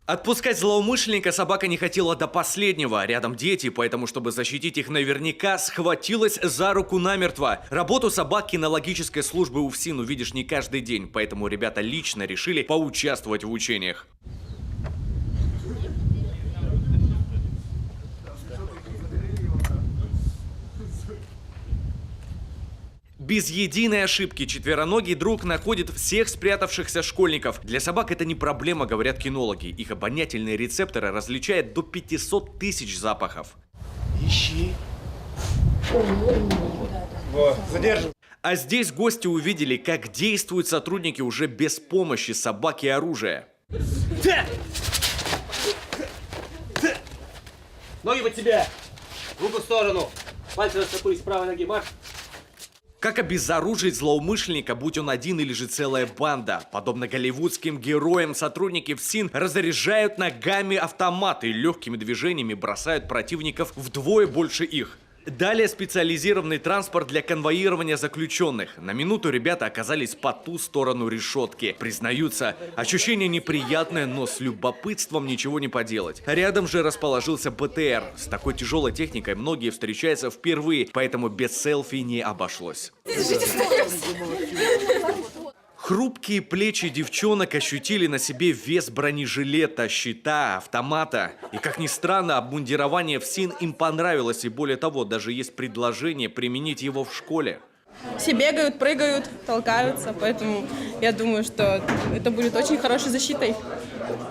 Отпускать злоумышленника собака не хотела до последнего. Рядом дети, поэтому, чтобы защитить их наверняка, схватилась за руку намертво. Работу собак кинологической службы УФСИН увидишь не каждый день, поэтому ребята лично решили поучаствовать в учениях. Без единой ошибки четвероногий друг находит всех спрятавшихся школьников. Для собак это не проблема, говорят кинологи. Их обонятельные рецепторы различают до 500 тысяч запахов. Ищи. Вот, задержим. А здесь гости увидели, как действуют сотрудники уже без помощи собак и оружия. Ноги под себя. Руку в сторону. Пальцы растопырить с правой ноги. Марш. Как обезоружить злоумышленника, будь он один или же целая банда? Подобно голливудским героям, сотрудники ФСИН разряжают ногами автоматы и легкими движениями бросают противников вдвое больше их. Далее специализированный транспорт для конвоирования заключенных. На минуту ребята оказались по ту сторону решетки. Признаются, ощущение неприятное, но с любопытством ничего не поделать. Рядом же расположился БТР. С такой тяжелой техникой многие встречаются впервые, поэтому без селфи не обошлось. Хрупкие плечи девчонок ощутили на себе вес бронежилета, щита, автомата. И, как ни странно, обмундирование ФСИН им понравилось. И более того, даже есть предложение применить его в школе. Все бегают, прыгают, толкаются, поэтому я думаю, что это будет очень хорошей защитой.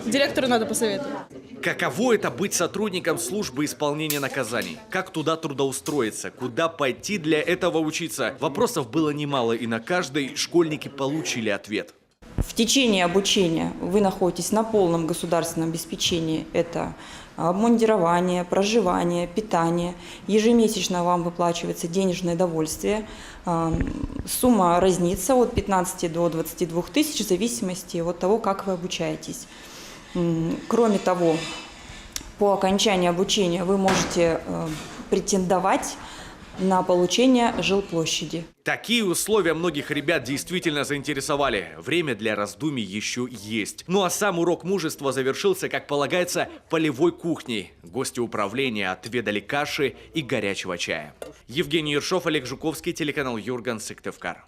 Директору надо посоветовать. Каково это быть сотрудником службы исполнения наказаний? Как туда трудоустроиться? Куда пойти для этого учиться? Вопросов было немало, и на каждый школьники получили ответ. В течение обучения вы находитесь на полном государственном обеспечении. Это обмундирование, проживание, питание. Ежемесячно вам выплачивается денежное довольствие. Сумма разнится от 15 до 22 тысяч в зависимости от того, как вы обучаетесь. Кроме того, по окончании обучения вы можете претендовать на получение жилплощади. Такие условия многих ребят действительно заинтересовали. Время для раздумий еще есть. Ну а сам урок мужества завершился, как полагается, полевой кухней. Гости управления отведали каши и горячего чая. Евгений Ершов, Олег Жуковский, телеканал Юрган, Сыктывкар.